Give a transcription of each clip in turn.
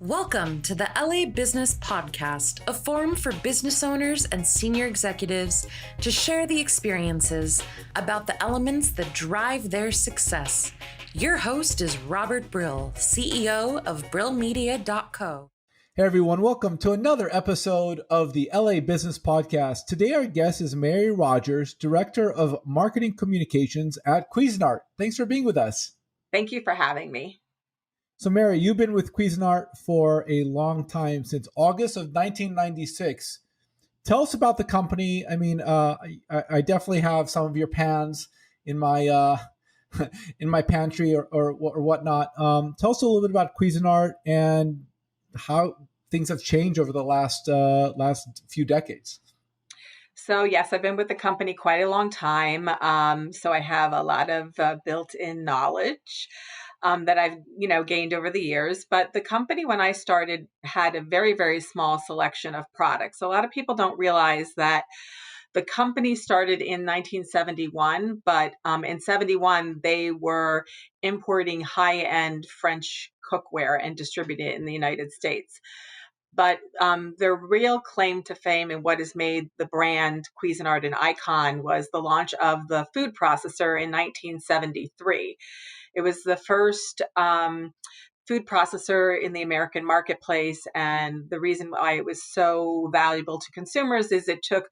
Welcome to the LA Business Podcast, a forum for business owners and senior executives to share the experiences about the elements that drive their success. Your host is Robert Brill, CEO of BrillMedia.co. Hey everyone, welcome to another episode of the LA Business Podcast. Today our guest is Mary Rodgers, Director of Marketing Communications at Cuisinart. Thanks for being with us. Thank you for having me. So Mary, you've been with Cuisinart for a long time, since August of 1996. Tell us about the company. I definitely have some of your pans in my in my pantry or whatnot. Tell us a little bit about Cuisinart and how things have changed over the last few decades. So yes, I've been with the company quite a long time. So I have a lot of built-in knowledge that I've, gained over the years. But the company, when I started, had a very, very small selection of products. A lot of people don't realize that the company started in 1971, but in 71, they were importing high-end French cookware and distributing it in the United States. But their real claim to fame and what has made the brand Cuisinart an icon was the launch of the food processor in 1973. It was the first food processor in the American marketplace. And the reason why it was so valuable to consumers is it took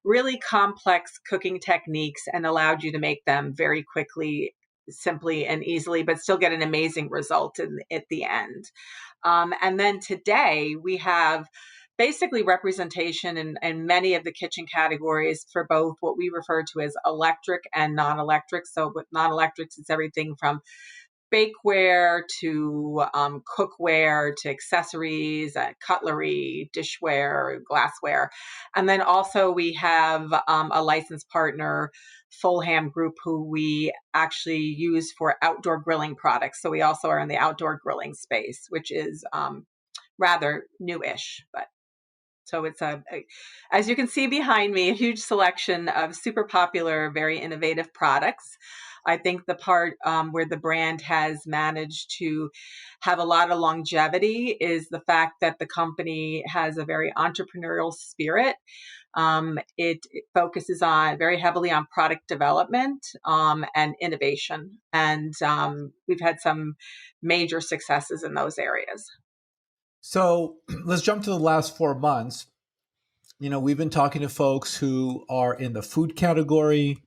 really complex cooking techniques and allowed you to make them very quickly, simply, and easily, but still get an amazing result at the end. And then today we have basically representation in many of the kitchen categories for both what we refer to as electric and non-electric. So with non-electrics, it's everything from bakeware to cookware to accessories, cutlery, dishware, glassware. And then also we have a licensed partner, Fulham Group, who we actually use for outdoor grilling products. So we also are in the outdoor grilling space, which is rather newish, but so it's as you can see behind me, a huge selection of super popular, very innovative products. I think the part where the brand has managed to have a lot of longevity is the fact that the company has a very entrepreneurial spirit. It focuses on very heavily on product development and innovation. And we've had some major successes in those areas. So let's jump to the last 4 months. We've been talking to folks who are in the food category,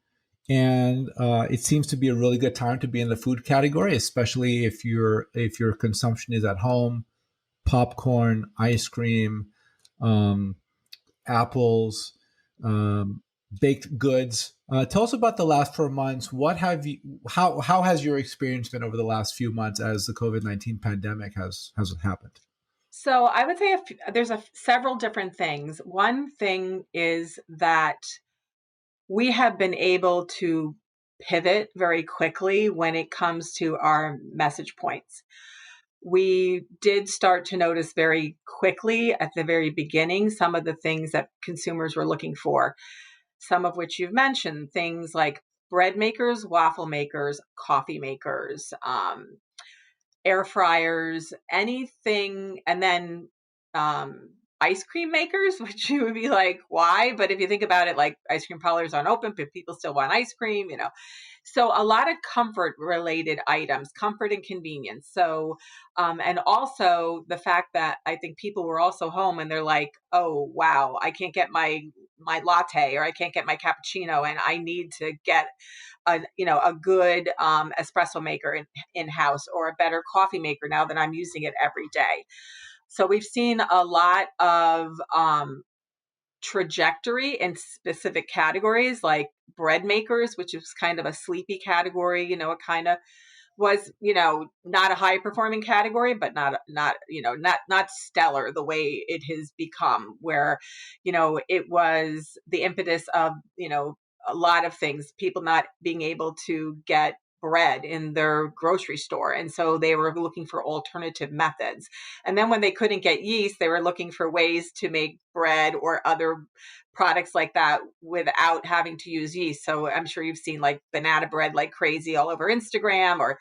and it seems to be a really good time to be in the food category, especially if your consumption is at home. Popcorn, ice cream, apples, baked goods. Tell us about the last 4 months. How has your experience been over the last few months as the COVID-19 pandemic has happened? So I would say there's several different things. One thing is that we have been able to pivot very quickly when it comes to our message points. We did start to notice very quickly at the very beginning some of the things that consumers were looking for, some of which you've mentioned, things like bread makers, waffle makers, coffee makers, air fryers, anything, and then ice cream makers, which you would be like, why? But if you think about it, like ice cream parlors aren't open, but people still want ice cream, So a lot of comfort related items, comfort and convenience. So, and also the fact that I think people were also home and they're like, oh, wow, I can't get my latte or I can't get my cappuccino and I need to get a good espresso maker in house or a better coffee maker now that I'm using it every day. So we've seen a lot of trajectory in specific categories like bread makers, which is kind of a sleepy category. It kind of was, not a high performing category, but not stellar the way it has become, where, it was the impetus of, a lot of things, people not being able to get bread in their grocery store. And so they were looking for alternative methods. And then when they couldn't get yeast, they were looking for ways to make bread or other products like that without having to use yeast. So I'm sure you've seen like banana bread like crazy all over Instagram or,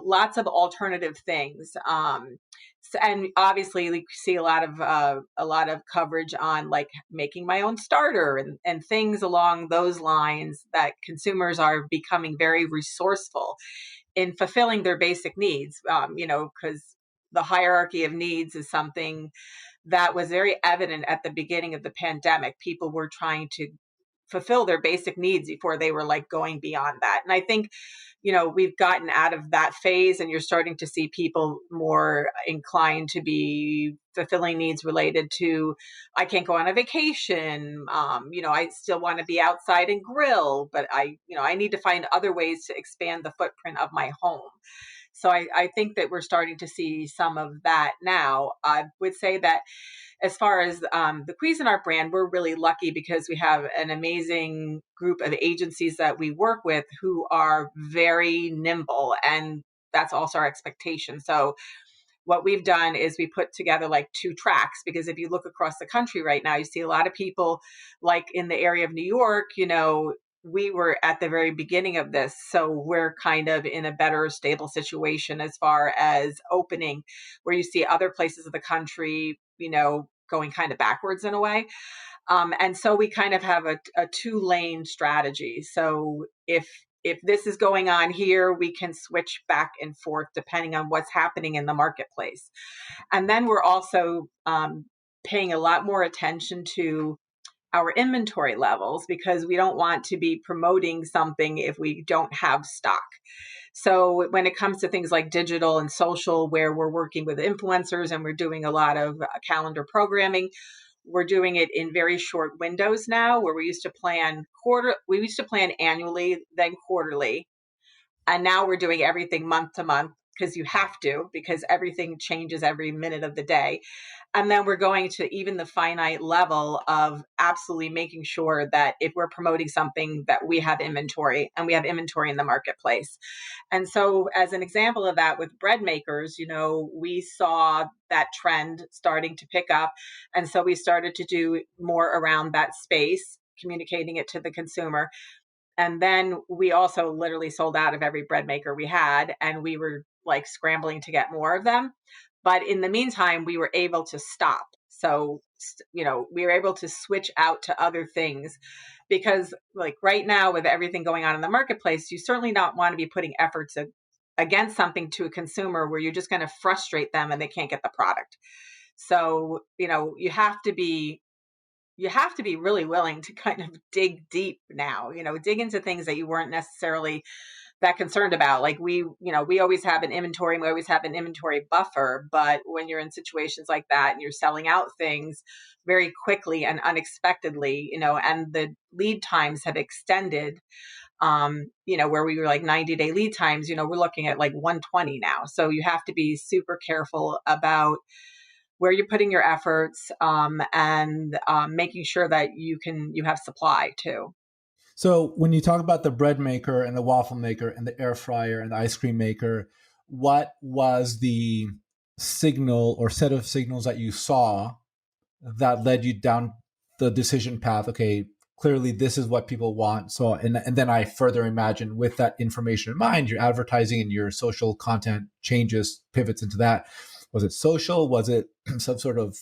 lots of alternative things. and obviously we see a lot of coverage on like making my own starter and things along those lines, that consumers are becoming very resourceful in fulfilling their basic needs. Because the hierarchy of needs is something that was very evident at the beginning of the pandemic. People were trying to fulfill their basic needs before they were like going beyond that. And I think, we've gotten out of that phase, and you're starting to see people more inclined to be fulfilling needs related to, I can't go on a vacation. I still want to be outside and grill, but I need to find other ways to expand the footprint of my home. So I think that we're starting to see some of that now. I would say that as far as the Cuisinart brand, we're really lucky because we have an amazing group of agencies that we work with who are very nimble, and that's also our expectation. So what we've done is we put together like 2 tracks, because if you look across the country right now, you see a lot of people like in the area of New York, we were at the very beginning of this. So we're kind of in a better stable situation as far as opening, where you see other places of the country, going kind of backwards in a way. And so we kind of have a 2-lane strategy. So if this is going on here, we can switch back and forth depending on what's happening in the marketplace. And then we're also paying a lot more attention to our inventory levels, because we don't want to be promoting something if we don't have stock. So when it comes to things like digital and social, where we're working with influencers and we're doing a lot of calendar programming, we're doing it in very short windows now, where we used to plan annually, then quarterly. And now we're doing everything month to month, because you have to, because everything changes every minute of the day. And then we're going to even the finite level of absolutely making sure that if we're promoting something, that we have inventory, and we have inventory in the marketplace. And so as an example of that with bread makers, we saw that trend starting to pick up. And so we started to do more around that space, communicating it to the consumer. And then we also literally sold out of every bread maker we had, and we were like scrambling to get more of them. But in the meantime, we were able to stop. So, we were able to switch out to other things, because like right now with everything going on in the marketplace, you certainly not want to be putting efforts against something to a consumer where you're just going to frustrate them and they can't get the product. So, you have to be really willing to kind of dig deep now, dig into things that you weren't necessarily that concerned about. Like we always have an inventory, and we always have an inventory buffer. But when you're in situations like that and you're selling out things very quickly and unexpectedly, and the lead times have extended, where we were like 90-day lead times, we're looking at like 120 now. So you have to be super careful about where you're putting your efforts, and making sure that you have supply too. So when you talk about the bread maker and the waffle maker and the air fryer and the ice cream maker, what was the signal or set of signals that you saw that led you down the decision path? Okay, clearly this is what people want. So, and then I further imagine, with that information in mind, your advertising and your social content changes, pivots into that. Was it social? Was it some sort of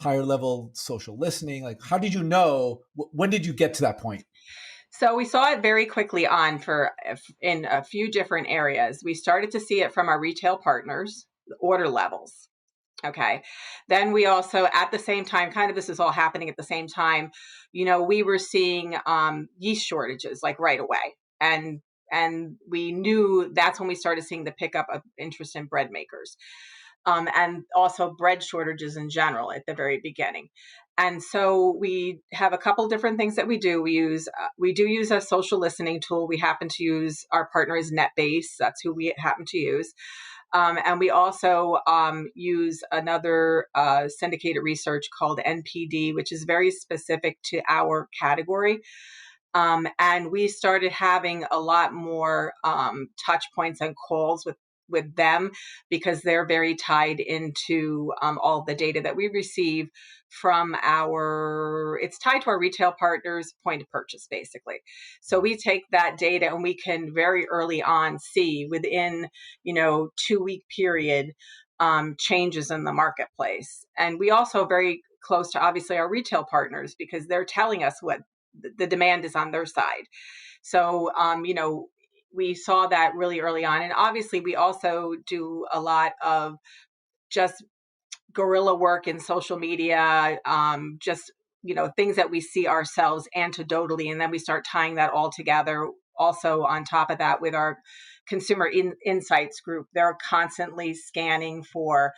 higher level social listening? Like, how did you know? When did you get to that point? So we saw it very quickly on in a few different areas. We started to see it from our retail partners, the order levels. Okay. Then we also, at the same time, kind of this is all happening at the same time, we were seeing yeast shortages like right away. And we knew that's when we started seeing the pickup of interest in bread makers. And also bread shortages in general at the very beginning. And so we have a couple different things that we do. We do use a social listening tool. We happen to use, our partner is NetBase. That's who we happen to use. And we also use another syndicated research called NPD, which is very specific to our category. And we started having a lot more touch points and calls with them, because they're very tied into all the data that we receive from it's tied to our retail partners' point of purchase, basically. So we take that data and we can very early on see within, 2-week period, changes in the marketplace. And we also very close to obviously our retail partners because they're telling us what the demand is on their side. So, we saw that really early on. And obviously we also do a lot of just guerrilla work in social media, just, things that we see ourselves anecdotally. And then we start tying that all together. Also on top of that with our consumer insights group, they're constantly scanning for,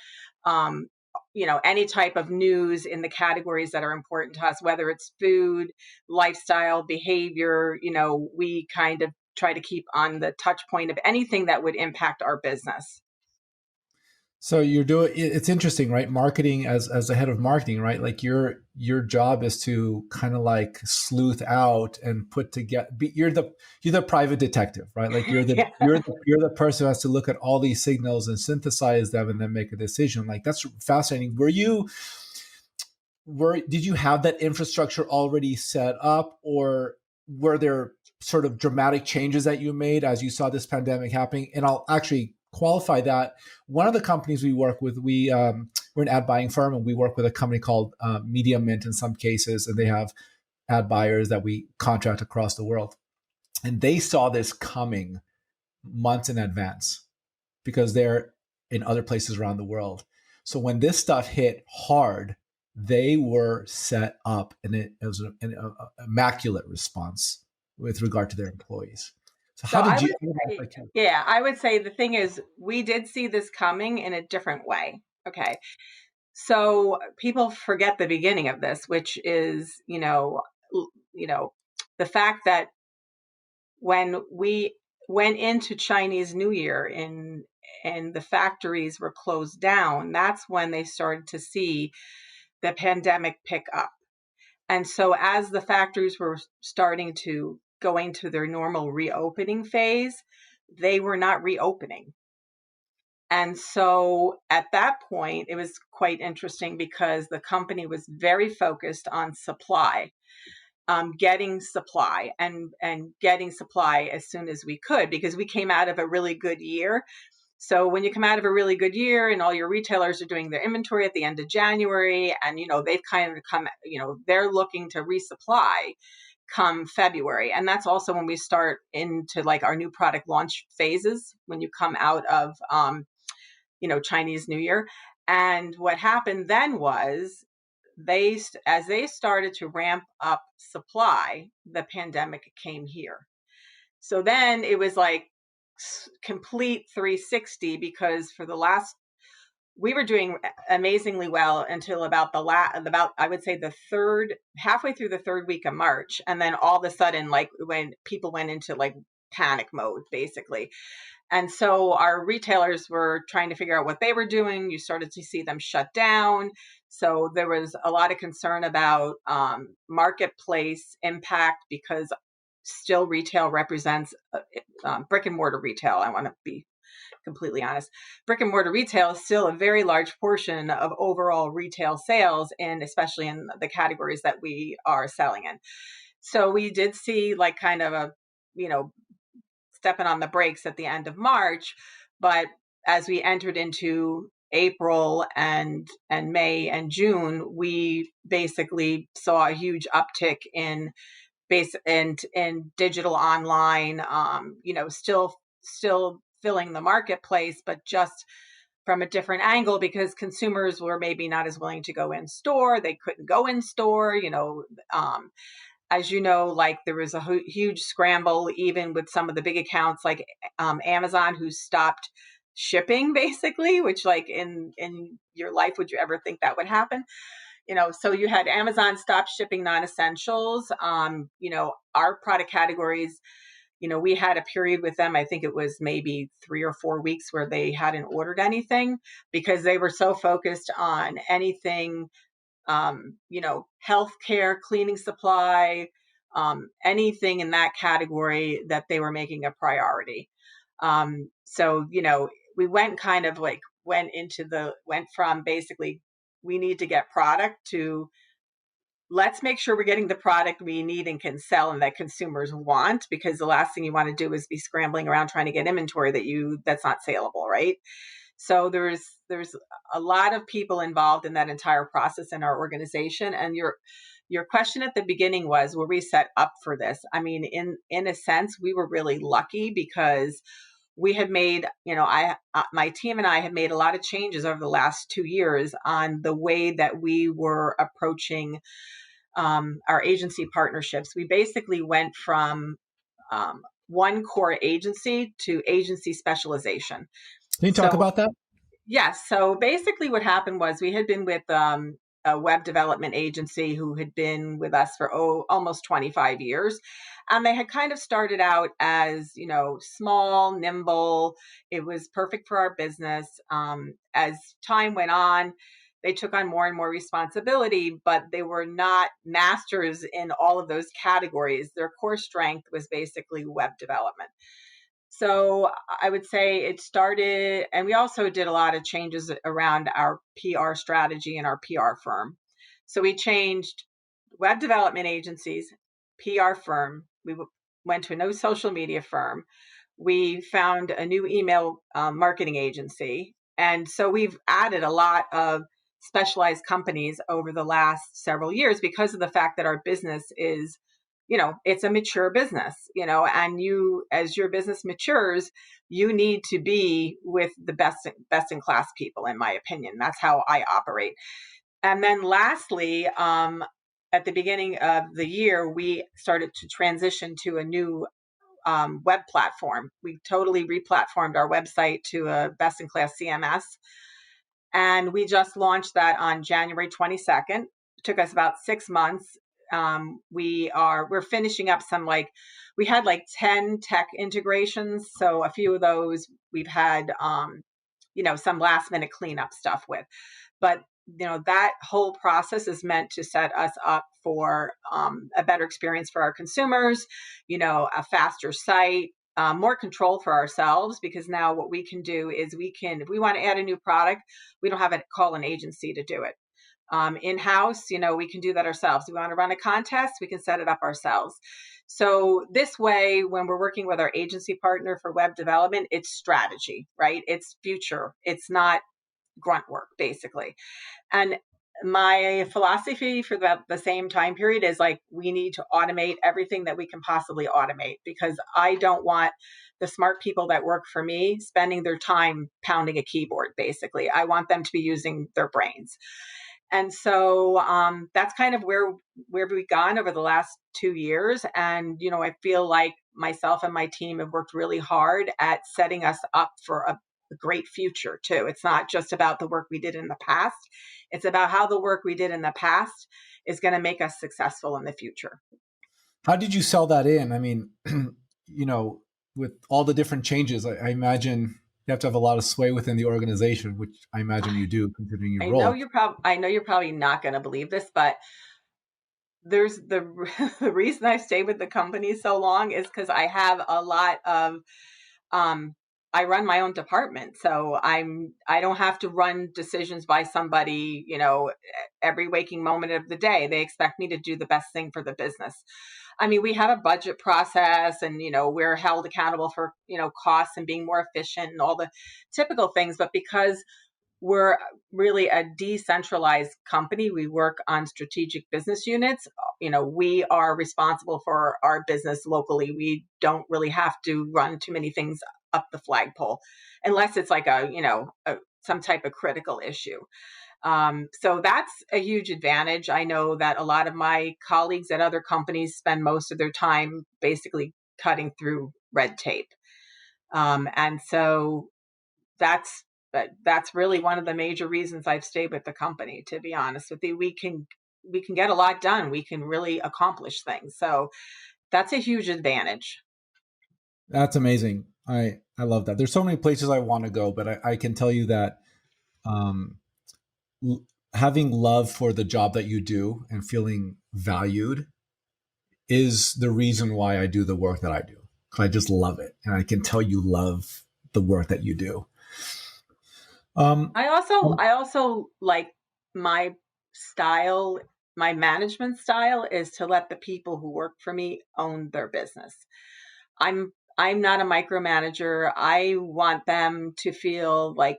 any type of news in the categories that are important to us, whether it's food, lifestyle, behavior. We kind of try to keep on the touch point of anything that would impact our business. So you're doing, it's interesting, right? Marketing as the head of marketing, right? Like your job is to kind of like sleuth out and put together, you're the private detective, right? Like you're the, you're the person who has to look at all these signals and synthesize them and then make a decision. Like that's fascinating. Did you have that infrastructure already set up, or were there sort of dramatic changes that you made as you saw this pandemic happening? And I'll actually qualify that. One of the companies we work with, we're an ad buying firm, and we work with a company called Media Mint in some cases, and they have ad buyers that we contract across the world. And they saw this coming months in advance because they're in other places around the world. So when this stuff hit hard, they were set up, and it was an immaculate response with regard to their employees. So how did you? I would say the thing is, we did see this coming in a different way. Okay. So people forget the beginning of this, which is, the fact that when we went into Chinese New Year and the factories were closed down, that's when they started to see the pandemic pick up. And so as the factories were starting to go into their normal reopening phase, they were not reopening. And so at that point, it was quite interesting because the company was very focused on supply, getting supply and getting supply as soon as we could, because we came out of a really good year. So when you come out of a really good year and all your retailers are doing their inventory at the end of January, and, they've kind of come, they're looking to resupply come February. And that's also when we start into like our new product launch phases, when you come out of, Chinese New Year. And what happened then was as they started to ramp up supply, the pandemic came here. So then it was like complete 360, because for we were doing amazingly well until about I would say halfway through the third week of March. And then all of a sudden, like when people went into like panic mode, basically. And so our retailers were trying to figure out what they were doing. You started to see them shut down. So there was a lot of concern about marketplace impact, because still retail represents brick and mortar retail. I want to be completely honest. Brick and mortar retail is still a very large portion of overall retail sales, and especially in the categories that we are selling in. So we did see like kind of a, stepping on the brakes at the end of March. But as we entered into April and May and June, we basically saw a huge uptick in digital online, still filling the marketplace, but just from a different angle, because consumers were maybe not as willing to go in store. They couldn't go in store, as you know, like there was a huge scramble, even with some of the big accounts like Amazon, who stopped shipping basically, which like in your life, would you ever think that would happen? So you had Amazon stop shipping non-essentials. Our product categories, we had a period with them, I think it was maybe 3 or 4 weeks, where they hadn't ordered anything because they were so focused on anything, healthcare, cleaning supply, anything in that category that they were making a priority. So, we went kind of like went from basically, we need to get product, to let's make sure we're getting the product we need and can sell and that consumers want, because the last thing you want to do is be scrambling around trying to get inventory that's not saleable, right? So there's a lot of people involved in that entire process in our organization. And your question at the beginning was, were we set up for this? I mean, in a sense, we were really lucky because we had made, my team and I had made a lot of changes over the last 2 years on the way that we were approaching our agency partnerships. We basically went from one core agency to agency specialization. Can you talk So about that? yes. So basically, what happened was we had been with a web development agency who had been with us for almost 25 years. And they had kind of started out as, small, nimble. It was perfect for our business. As time went on, they took on more and more responsibility, but they were not masters in all of those categories. Their core strength was basically web development. So I would say it started, and we also did a lot of changes around our PR strategy and our PR firm. So we changed web development agencies, PR firm. We went to a no social media firm. We found a new email marketing agency. And so we've added a lot of specialized companies over the last several years because of the fact that our business is, it's a mature business, and as your business matures, you need to be with the best in class people, in my opinion. That's how I operate. And then lastly, at the beginning of the year, we started to transition to a new web platform. We totally replatformed our website to a best in class CMS. And we just launched that on January 22nd. It took us about 6 months. We're finishing up we had 10 tech integrations. So a few of those we've had, some last minute cleanup stuff with, but that whole process is meant to set us up for a better experience for our consumers, a faster site, more control for ourselves, because now what we can do is if we want to add a new product, we don't have to call an agency to do it. In-house, we can do that ourselves. We want to run a contest, we can set it up ourselves. So this way, when we're working with our agency partner for web development, it's strategy, right? It's future. It's not grunt work, basically. And my philosophy for the same time period is we need to automate everything that we can possibly automate, because I don't want the smart people that work for me spending their time pounding a keyboard, basically. I want them to be using their brains. And so that's kind of where we've gone over the last 2 years. And, I feel like myself and my team have worked really hard at setting us up for a great future too. It's not just about the work we did in the past. It's about how the work we did in the past is going to make us successful in the future. How did you sell that in? I mean, with all the different changes, I imagine you have to have a lot of sway within the organization, which I imagine you do, considering your role. I know you're probably not going to believe this, but there's the reason I stayed with the company so long is because I have a lot of I run my own department, so I don't have to run decisions by somebody, every waking moment of the day. They expect me to do the best thing for the business. I mean, we have a budget process, and we're held accountable for costs and being more efficient and all the typical things. But because we're really a decentralized company, we work on strategic business units. We are responsible for our business locally. We don't really have to run too many things up the flagpole, unless it's some type of critical issue. So that's a huge advantage. I know that a lot of my colleagues at other companies spend most of their time basically cutting through red tape. And so that's really one of the major reasons I've stayed with the company, to be honest with you. We can get a lot done. We can really accomplish things. So that's a huge advantage. That's amazing. I love that. There's so many places I want to go, but I can tell you that having love for the job that you do and feeling valued is the reason why I do the work that I do. I just love it. And I can tell you love the work that you do. I also like my style. My management style is to let the people who work for me own their business. I'm not a micromanager. I want them to feel like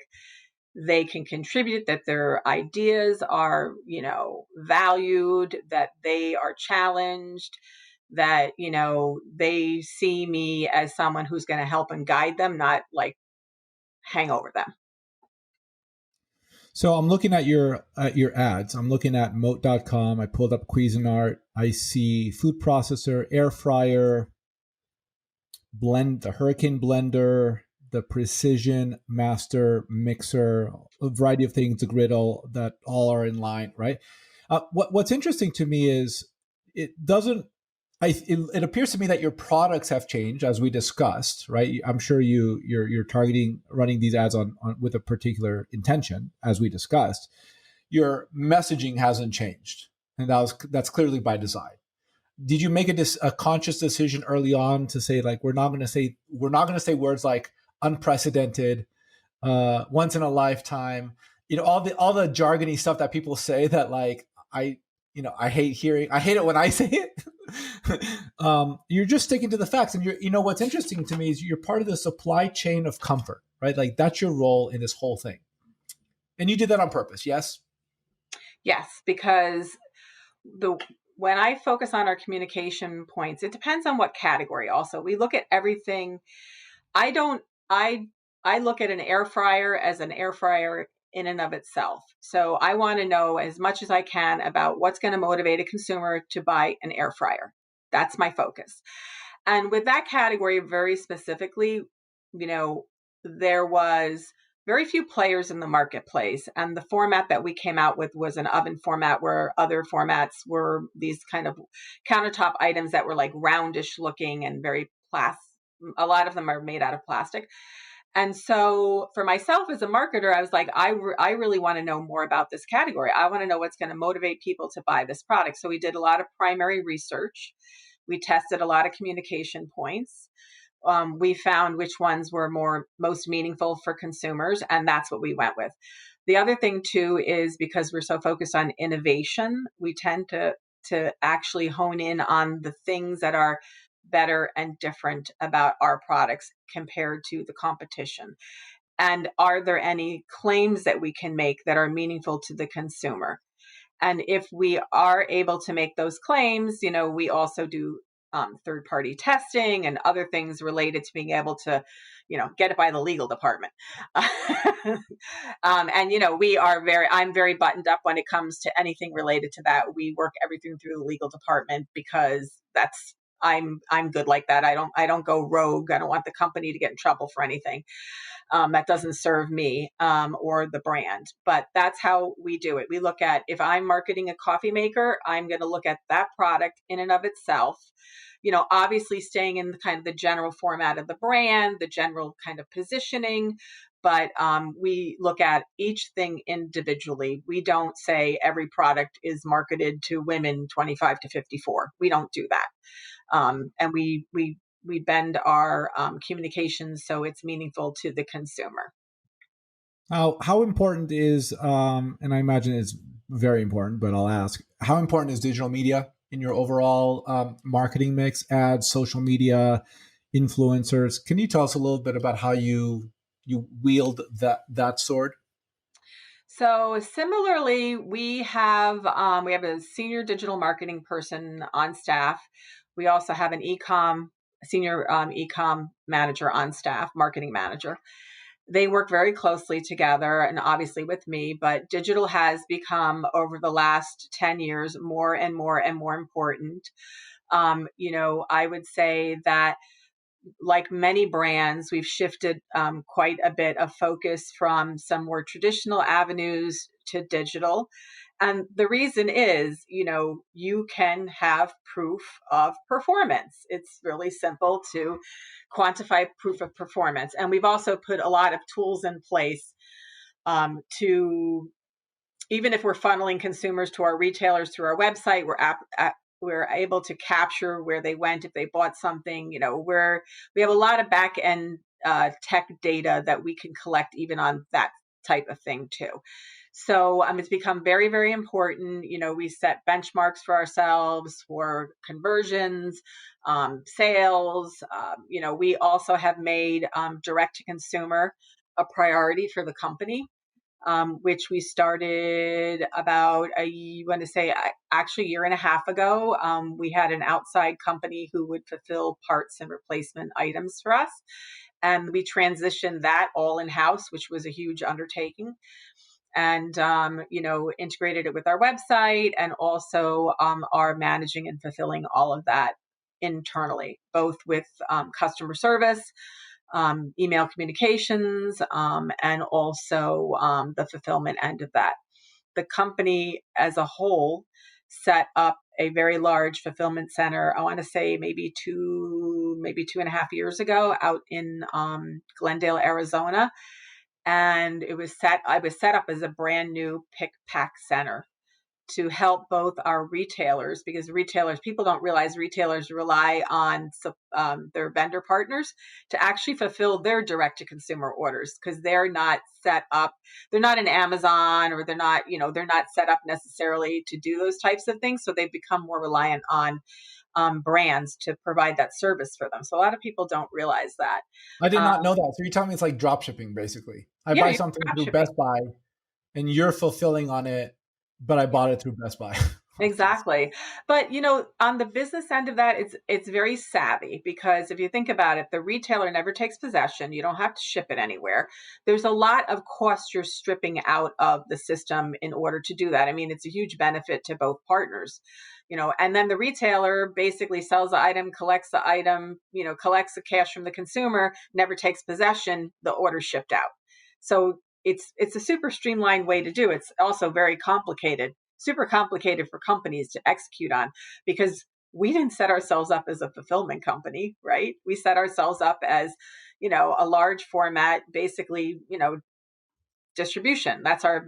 they can contribute, that their ideas are, valued, that they are challenged, that, they see me as someone who's going to help and guide them, not like hang over them. So I'm looking at your ads. I'm looking at moat.com. I pulled up Cuisinart. I see food processor, air fryer, the Hurricane blender, the Precision Master mixer, a variety of things, the griddle, that all are in line, right? What's interesting to me is it doesn't. It appears to me that your products have changed, as we discussed, right? I'm sure you're targeting running these ads on with a particular intention, as we discussed. Your messaging hasn't changed, and that's clearly by design. Did you make a conscious decision early on to say, like, we're not going to say words like unprecedented, once in a lifetime, all the jargony stuff that people say that, like, I hate it when I say it. You're just sticking to the facts, and what's interesting to me is you're part of the supply chain of comfort, right? Like, that's your role in this whole thing, and you did that on purpose. Yes. Yes, because when I focus on our communication points, it depends on what category. Also, we look at everything. I don't. I look at an air fryer as an air fryer in and of itself. So I want to know as much as I can about what's going to motivate a consumer to buy an air fryer. That's my focus. And with that category very specifically, there was very few players in the marketplace. And the format that we came out with was an oven format, where other formats were these kind of countertop items that were like roundish looking and very plastic. A lot of them are made out of plastic. And so for myself as a marketer, I was like, I really want to know more about this category. I want to know what's going to motivate people to buy this product. So we did a lot of primary research. We tested a lot of communication points. We found which ones were most meaningful for consumers, and that's what we went with. The other thing too is, because we're so focused on innovation, we tend to actually hone in on the things that are better and different about our products compared to the competition. And are there any claims that we can make that are meaningful to the consumer? And if we are able to make those claims, we also do third-party testing and other things related to being able to, get it by the legal department. And, I'm very buttoned up when it comes to anything related to that. We work everything through the legal department, because I'm good like that. I don't go rogue. I don't want the company to get in trouble for anything. That doesn't serve me or the brand. But that's how we do it. We look at, if I'm marketing a coffee maker, I'm going to look at that product in and of itself. Obviously staying in the kind of the general format of the brand, the general kind of positioning, but we look at each thing individually. We don't say every product is marketed to women 25 to 54. We don't do that. And we bend our communications so it's meaningful to the consumer. How important is, and I imagine it's very important, but I'll ask, how important is digital media in your overall marketing mix? Ads, social media, influencers. Can you tell us a little bit about how you wield that sword? So similarly, we have a senior digital marketing person on staff. We also have an senior e-com manager on staff, marketing manager. They work very closely together, and obviously with me, but digital has become, over the last 10 years, more and more and more important. I would say that, like many brands, we've shifted quite a bit of focus from some more traditional avenues to digital. And the reason is, you can have proof of performance. It's really simple to quantify proof of performance. And we've also put a lot of tools in place to, even if we're funneling consumers to our retailers through our website, we're able to capture where they went if they bought something. We have a lot of back end tech data that we can collect even on that type of thing too. So it's become very, very important. We set benchmarks for ourselves for conversions, sales. We also have made direct to consumer a priority for the company, which we started about actually a year and a half ago. We had an outside company who would fulfill parts and replacement items for us. And we transitioned that all in-house, which was a huge undertaking. And, integrated it with our website, and also are managing and fulfilling all of that internally, both with customer service, email communications, and also the fulfillment end of that. The company as a whole set up a very large fulfillment center, I want to say maybe 2.5 years ago, out in Glendale, Arizona. And I was set up as a brand new pick pack center to help both our retailers, because people don't realize retailers rely on their vendor partners to actually fulfill their direct to consumer orders, because they're not set up, they're not in Amazon, or they're not set up necessarily to do those types of things. So they've become more reliant on brands to provide that service for them. So a lot of people don't realize that. I did not know that. So you're telling me it's like drop shipping, basically. I buy something through Best Buy and you're fulfilling on it, but I bought it through Best Buy. Exactly. But, on the business end of that, it's very savvy, because if you think about it, the retailer never takes possession. You don't have to ship it anywhere. There's a lot of cost you're stripping out of the system in order to do that. I mean, it's a huge benefit to both partners, and then the retailer basically sells the item, collects the item, collects the cash from the consumer, never takes possession, the order shipped out. So it's a super streamlined way to do it. It's also very complicated, super complicated for companies to execute on, because we didn't set ourselves up as a fulfillment company, right? We set ourselves up as, a large format, basically, distribution. That's our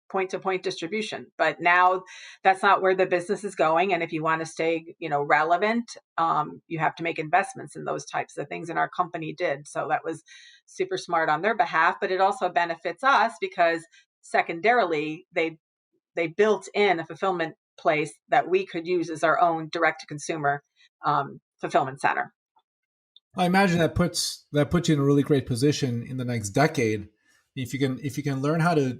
point to point distribution. But now that's not where the business is going. And if you want to stay, relevant, you have to make investments in those types of things. And our company did. So that was super smart on their behalf, but it also benefits us because secondarily, they built in a fulfillment place that we could use as our own direct to consumer fulfillment center. I imagine that puts you in a really great position in the next decade. If you can learn how to,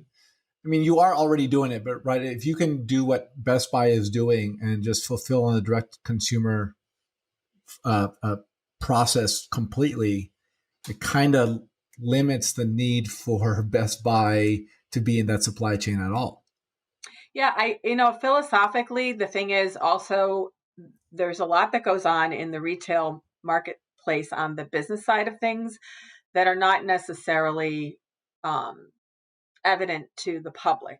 I mean, you are already doing it, but right, if you can do what Best Buy is doing and just fulfill on the direct consumer process completely, it kind of limits the need for Best Buy to be in that supply chain at all. Yeah, philosophically, the thing is also there's a lot that goes on in the retail marketplace on the business side of things that are not necessarily evident to the public.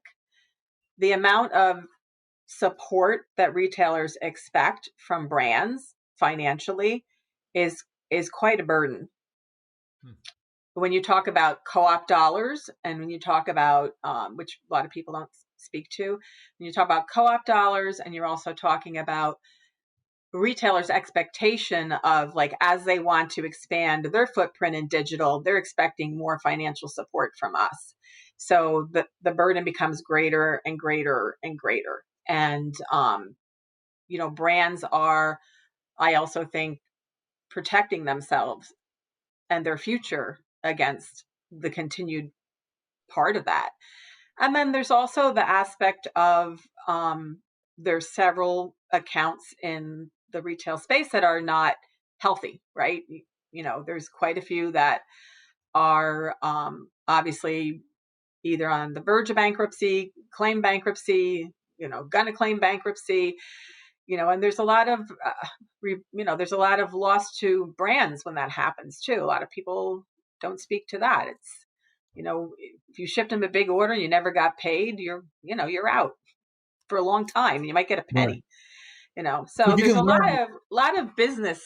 The amount of support that retailers expect from brands financially is quite a burden. When you talk about co-op dollars, and when you talk about which a lot of people don't speak to, when you talk about co-op dollars, and you're also talking about retailers' expectation of, like, as they want to expand their footprint in digital, they're expecting more financial support from us. So the burden becomes greater and greater and greater. And, brands are, I also think, protecting themselves and their future against the continued part of that. And then there's also the aspect of there's several accounts in the retail space that are not healthy, right? There's quite a few that are obviously either on the verge of bankruptcy, claim bankruptcy, gonna claim bankruptcy, and there's a lot of, there's a lot of loss to brands when that happens too. A lot of people don't speak to that. It's, if you shipped them a big order and you never got paid, you're out for a long time. You might get a penny, so there's a lot of business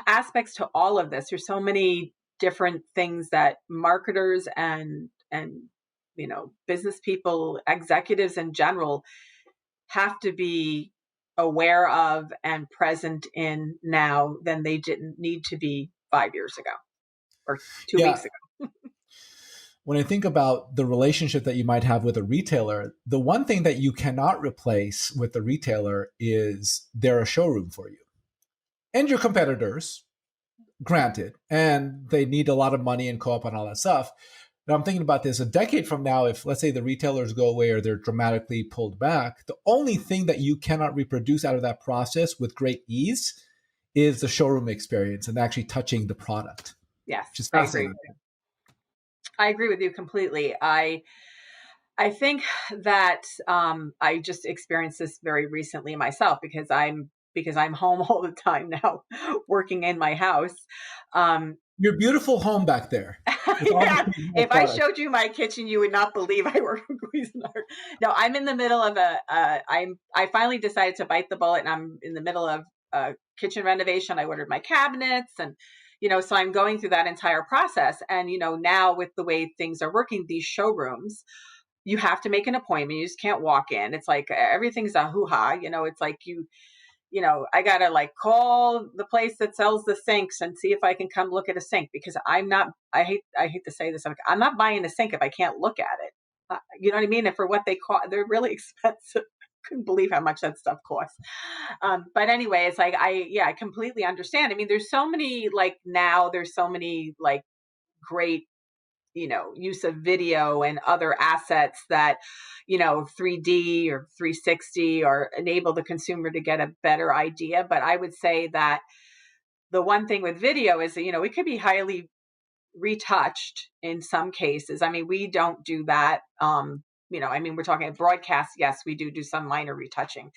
aspects to all of this. There's so many different things that marketers and business people, executives in general, have to be aware of and present in now than they didn't need to be 5 years ago or 2 weeks ago. when I think about the relationship that you might have with a retailer, the one thing that you cannot replace with the retailer is they're a showroom for you. And your competitors, granted, and they need a lot of money and co-op and all that stuff. But I'm thinking about this a decade from now, if let's say the retailers go away or they're dramatically pulled back, the only thing that you cannot reproduce out of that process with great ease is the showroom experience and actually touching the product. Yes, Which is I agree. fascinating. I agree with you completely. I think that I just experienced this very recently myself because I'm home all the time now, working in my house. Your beautiful home back there. Yeah, if I showed you my kitchen, you would not believe I work for Cuisinart. No, I'm in the middle of I finally decided to bite the bullet, and I'm in the middle of a kitchen renovation. I ordered my cabinets, and so I'm going through that entire process. And now with the way things are working, these showrooms, you have to make an appointment. You just can't walk in. It's like everything's a hoo-ha. It's like I got to like call the place that sells the sinks and see if I can come look at a sink, because I hate to say this. I'm not buying a sink if I can't look at it. You know what I mean? And for what they cost, they're really expensive. Couldn't believe how much that stuff costs. But anyway, it's like, I completely understand. I mean, there's so many great use of video and other assets that 3D or 360 or enable the consumer to get a better idea. But I would say that the one thing with video is that it could be highly retouched in some cases. I mean, we don't do that. We're talking broadcast. Yes, we do some minor retouching,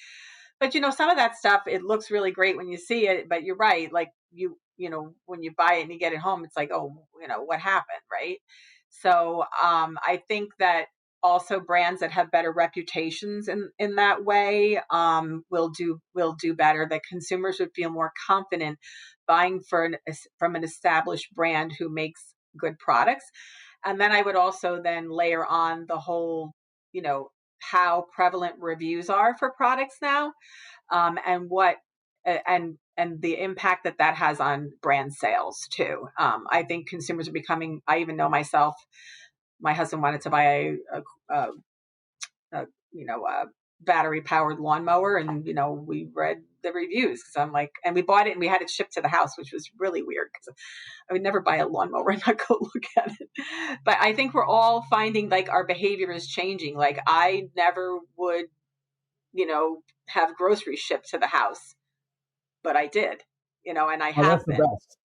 but some of that stuff, it looks really great when you see it, but you're right. Like when you buy it and you get it home, it's like, oh, what happened, right? So I think that also brands that have better reputations in that way will do better. That consumers would feel more confident buying from an established brand who makes good products. And then I would also then layer on the whole, how prevalent reviews are for products now, and what and the impact that has on brand sales too. I think consumers are becoming. I even know myself. My husband wanted to buy a battery powered lawnmower, and we read the reviews, because I'm like, and we bought it and we had it shipped to the house, which was really weird because I would never buy a lawnmower and not go look at it. But I think we're all finding like our behavior is changing. Like I never would, have groceries shipped to the house, but I did, and I have been. Best.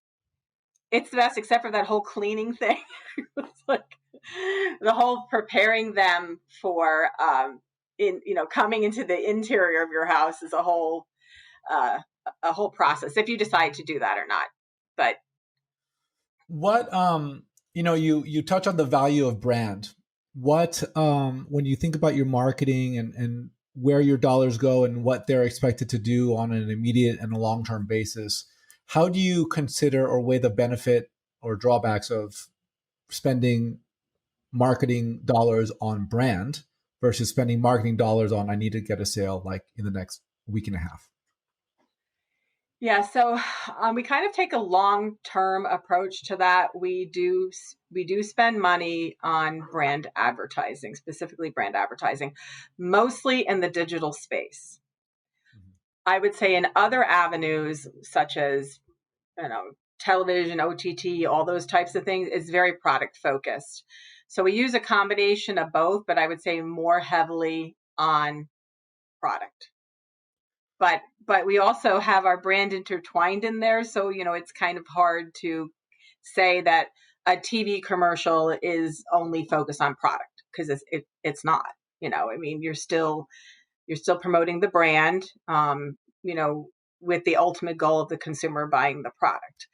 It's the best, except for that whole cleaning thing. It's like the whole preparing them for, coming into the interior of your house is a whole process, if you decide to do that or not. But what, you touch on the value of brand. What, when you think about your marketing and where your dollars go and what they're expected to do on an immediate and a long-term basis, how do you consider or weigh the benefit or drawbacks of spending marketing dollars on brand versus spending marketing dollars on, I need to get a sale like in the next week and a half? Yeah, so we kind of take a long-term approach to that. We do spend money on brand advertising, specifically brand advertising, mostly in the digital space. Mm-hmm. I would say in other avenues, such as, television, OTT, all those types of things, is very product focused. So we use a combination of both, but I would say more heavily on product. But we also have our brand intertwined in there. So, it's kind of hard to say that a TV commercial is only focused on product, because it's not, you're still promoting the brand, with the ultimate goal of the consumer buying the product.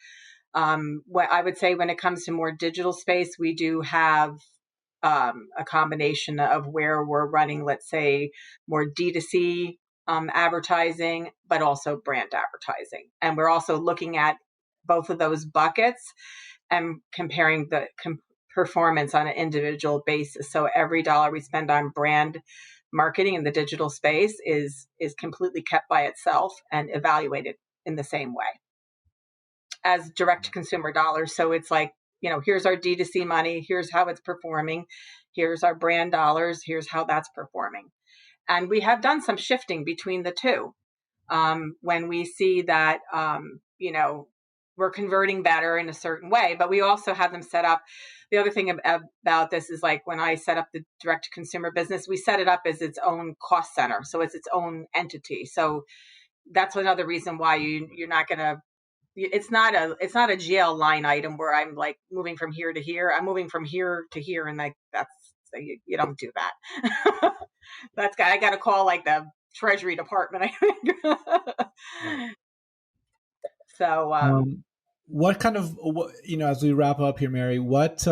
What I would say when it comes to more digital space, we do have a combination of where we're running, let's say, more D2C advertising, but also brand advertising. And we're also looking at both of those buckets and comparing the performance on an individual basis. So every dollar we spend on brand marketing in the digital space is completely kept by itself and evaluated in the same way as direct to consumer dollars. So it's like here's our D2C money. Here's how it's performing. Here's our brand dollars. Here's how that's performing. And we have done some shifting between the two. When we see that, we're converting better in a certain way, but we also have them set up. The other thing about this is, like, when I set up the direct to consumer business, we set it up as its own cost center. So it's its own entity. So that's another reason why you're not going to, it's not a GL line item where I'm like moving from here to here. I'm moving from here to here. And like, so you don't do that. I got to call like the Treasury Department, I think. So, what kind of, as we wrap up here, Mary, what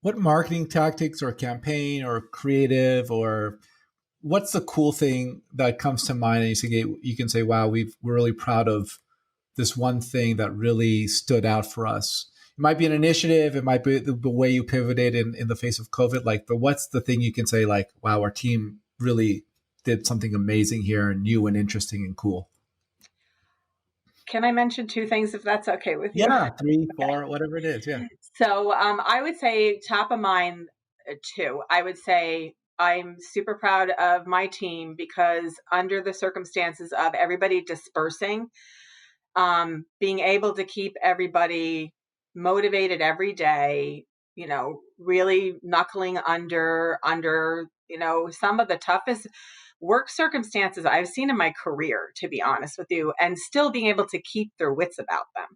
marketing tactics or campaign or creative, or what's the cool thing that comes to mind and you can say, wow, we're really proud of this one thing that really stood out for us? It might be an initiative, it might be the way you pivoted in the face of COVID, but what's the thing you can say, like, wow, our team really did something amazing here and new and interesting and cool? Can I mention two things, if that's okay with you? Yeah, 3, 4, whatever it is. Yeah. So I would say top of mind, two. I would say I'm super proud of my team because under the circumstances of everybody dispersing, being able to keep everybody motivated every day, really knuckling under, some of the toughest work circumstances I've seen in my career, to be honest with you, and still being able to keep their wits about them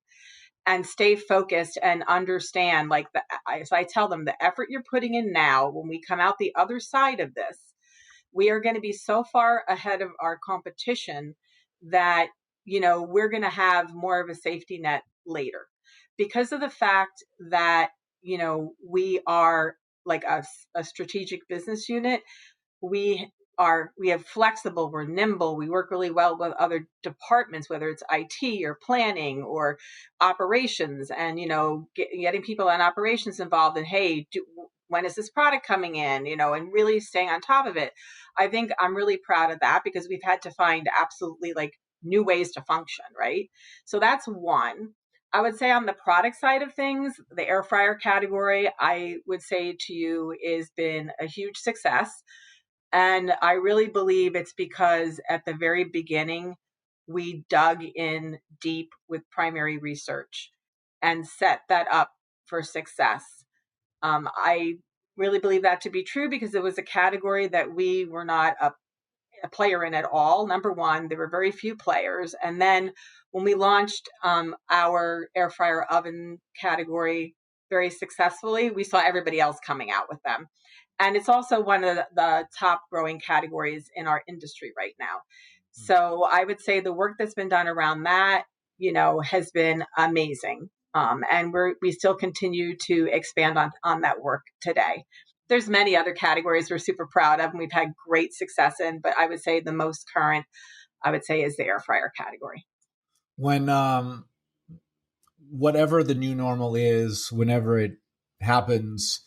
and stay focused and understand, as I tell them, the effort you're putting in now, when we come out the other side of this, we are going to be so far ahead of our competition that, we're going to have more of a safety net later because of the fact that, we are like a strategic business unit. We have flexible, we're nimble, we work really well with other departments, whether it's IT or planning or operations, and, getting people in operations involved and, hey, when is this product coming in, and really staying on top of it. I think I'm really proud of that because we've had to find absolutely like new ways to function, right? So that's one. I would say on the product side of things, the air fryer category, I would say to you, has been a huge success. And I really believe it's because at the very beginning, we dug in deep with primary research and set that up for success. I really believe that to be true because it was a category that we were not a player in at all. Number one, there were very few players. And then when we launched our air fryer oven category very successfully, we saw everybody else coming out with them. And it's also one of the top growing categories in our industry right now. So I would say the work that's been done around that, has been amazing. And we still continue to expand on that work today. There's many other categories we're super proud of and we've had great success in, but I would say the most current, is the air fryer category. When whatever the new normal is, whenever it happens,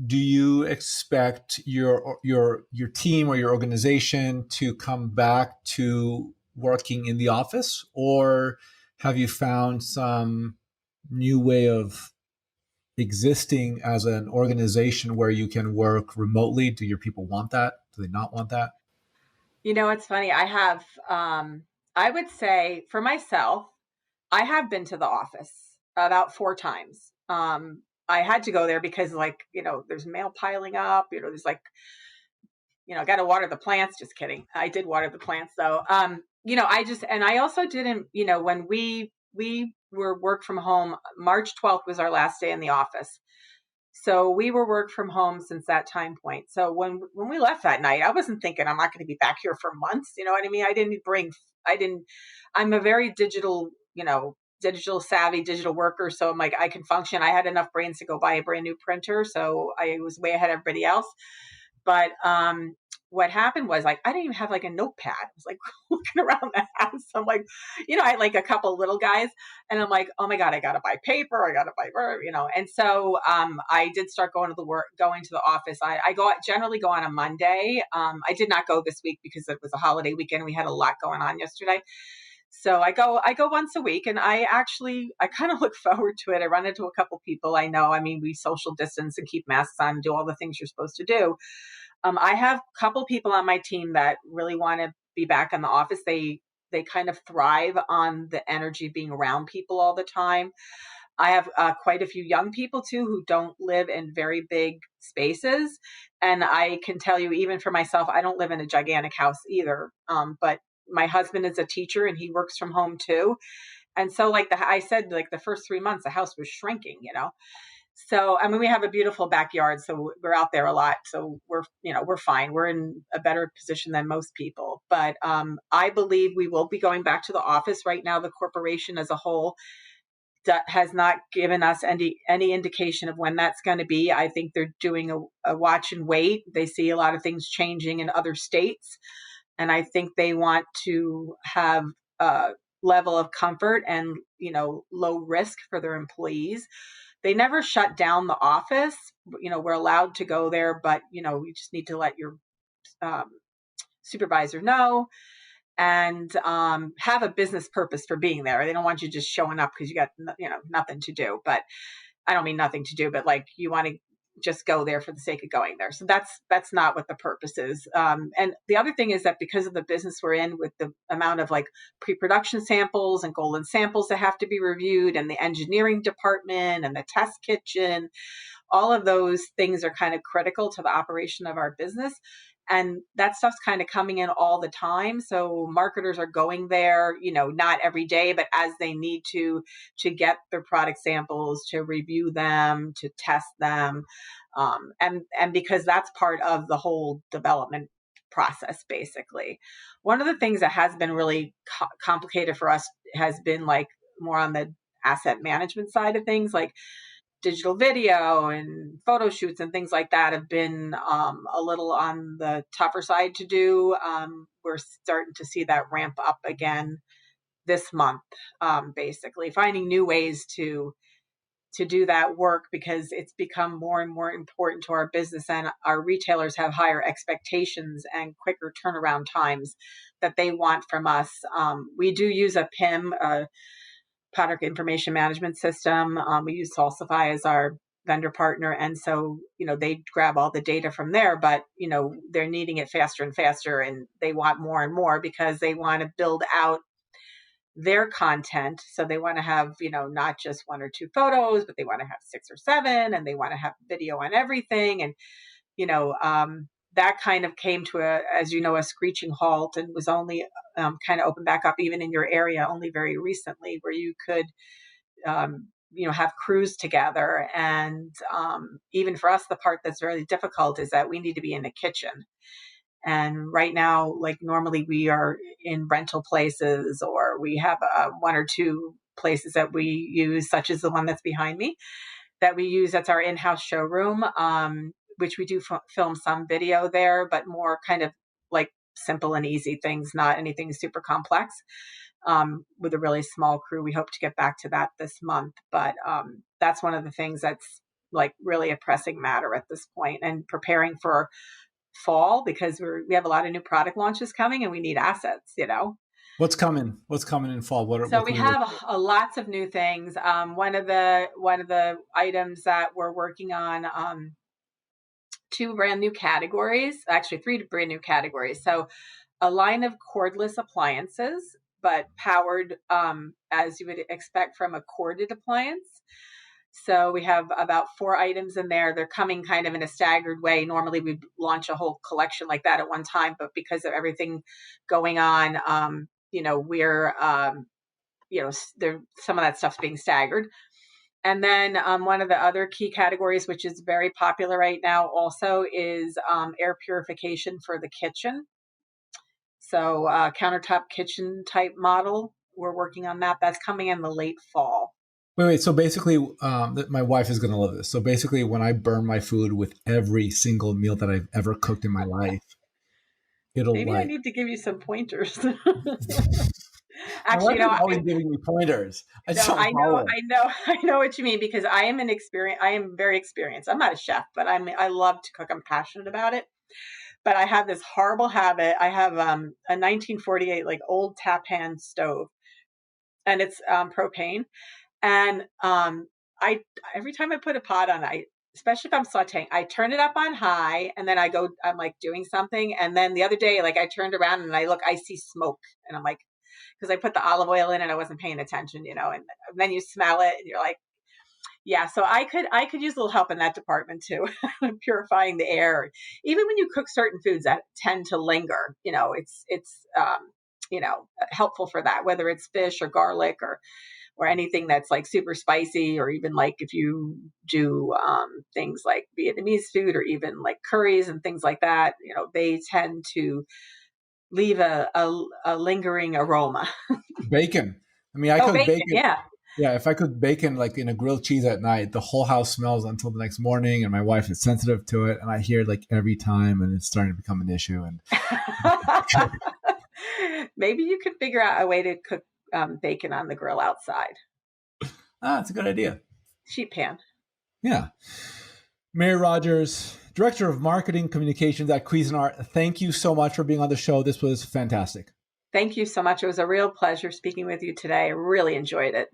do you expect your team or your organization to come back to working in the office, or have you found some new way of existing as an organization where you can work remotely? Do your people want that? Do they not want that? It's funny. I have, I would say for myself, I have been to the office about 4 times. I had to go there because there's mail piling up, there's I got to water the plants. Just kidding. I did water the plants though. I also didn't, when we were work from home, March 12th was our last day in the office. So we were work from home since that time point. So when we left that night, I wasn't thinking I'm not going to be back here for months. You know what I mean? I'm a very digital savvy digital worker. So I'm like, I can function. I had enough brains to go buy a brand new printer. So I was way ahead of everybody else. But what happened was I didn't even have a notepad. I was looking around the house. I'm like, I had a couple little guys and I'm like, oh my God, I got to buy paper. I got to buy, And so I did start going to the office. I generally go on a Monday. I did not go this week because it was a holiday weekend. We had a lot going on yesterday. So I go once a week, and I kind of look forward to it. I run into a couple people I know. I mean, we social distance and keep masks on, do all the things you're supposed to do. I have a couple people on my team that really want to be back in the office. They kind of thrive on the energy being around people all the time. I have quite a few young people too who don't live in very big spaces. And I can tell you, even for myself, I don't live in a gigantic house either. But my husband is a teacher and he works from home too. And so, like I said, like the first 3 months, the house was shrinking, you know? So, I mean, we have a beautiful backyard, so we're out there a lot. So we're fine. We're in a better position than most people. But I believe we will be going back to the office. Right now, the corporation as a whole has not given us any indication of when that's going to be. I think they're doing a watch and wait. They see a lot of things changing in other states, and I think they want to have a level of comfort and low risk for their employees. They never shut down the office. We're allowed to go there, but you just need to let your um, supervisor know, and have a business purpose for being there. They don't want you just showing up because you got nothing to do. But I don't mean nothing to do, but like you want to just go there for the sake of going there. So that's not what the purpose is. And the other thing is that because of the business we're in, with the amount of like pre-production samples and golden samples that have to be reviewed, and the engineering department and the test kitchen, all of those things are kind of critical to the operation of our business. And that stuff's kind of coming in all the time. So marketers are going there, not every day, but as they need to get their product samples, to review them, to test them. And because that's part of the whole development process, basically. One of the things that has been really complicated for us has been like more on the asset management side of things, like digital video and photo shoots and things like that have been a little on the tougher side to do. We're starting to see that ramp up again this month, basically finding new ways to do that work, because it's become more and more important to our business, and our retailers have higher expectations and quicker turnaround times that they want from us. We do use a PIM, product information management system. We use Salsify as our vendor partner. And so, they grab all the data from there, but, they're needing it faster and faster, and they want more and more because they want to build out their content. So they want to have, not just one or two photos, but they want to have 6 or 7, and they want to have video on everything. And, that kind of came to a screeching halt, and was only kind of opened back up even in your area only very recently, where you could, have crews together. And even for us, the part that's really difficult is that we need to be in the kitchen. And right now, like normally we are in rental places, or we have 1 or 2 places that we use, such as the one that's behind me, that we use. That's our in-house showroom, which we do film some video there, but more kind of like simple and easy things, not anything super complex, with a really small crew. We hope to get back to that this month. But that's one of the things that's like really a pressing matter at this point, and preparing for fall, because we have a lot of new product launches coming, and we need assets. What's coming in fall? So we have lots of new things. One of the items that we're working on, 2 brand new categories, actually 3 brand new categories. So a line of cordless appliances, but powered as you would expect from a corded appliance. So we have about 4 items in there. They're coming kind of in a staggered way. Normally we'd launch a whole collection like that at one time, but because of everything going on, we're, some of that stuff's being staggered. And then one of the other key categories, which is very popular right now also, is air purification for the kitchen. So countertop kitchen type model. We're working on that. That's coming in the late fall. Wait. So basically, my wife is going to love this. So basically, when I burn my food with every single meal that I've ever cooked in my life, Maybe I need to give you some pointers. Actually, always giving me pointers. I know what you mean, because I am very experienced. I'm not a chef, but I love to cook. I'm passionate about it. But I have this horrible habit. I have a 1948 like old tap hand stove, and it's propane. And I every time I put a pot on, especially if I'm sauteing, I turn it up on high, and then I'm like doing something, and then the other day, like I turned around and I see smoke, and I'm like, because I put the olive oil in and I wasn't paying attention, and then you smell it and you're like, yeah. So I could use a little help in that department too, purifying the air. Even when you cook certain foods that tend to linger, it's helpful for that, whether it's fish or garlic or anything that's like super spicy, or even like if you do things like Vietnamese food or even like curries and things like that, they tend to leave a lingering aroma. Bacon. I mean, I Oh, cook bacon, bacon. yeah. Yeah, if I cook bacon like in a grilled cheese at night, the whole house smells until the next morning, and my wife is sensitive to it, and I hear it like every time, and it's starting to become an issue. And Maybe you could figure out a way to cook bacon on the grill outside. it's a good idea. Sheet pan. Yeah. Mary Rodgers, Director of Marketing Communications at Cuisinart, thank you so much for being on the show. This was fantastic. Thank you so much. It was a real pleasure speaking with you today. I really enjoyed it.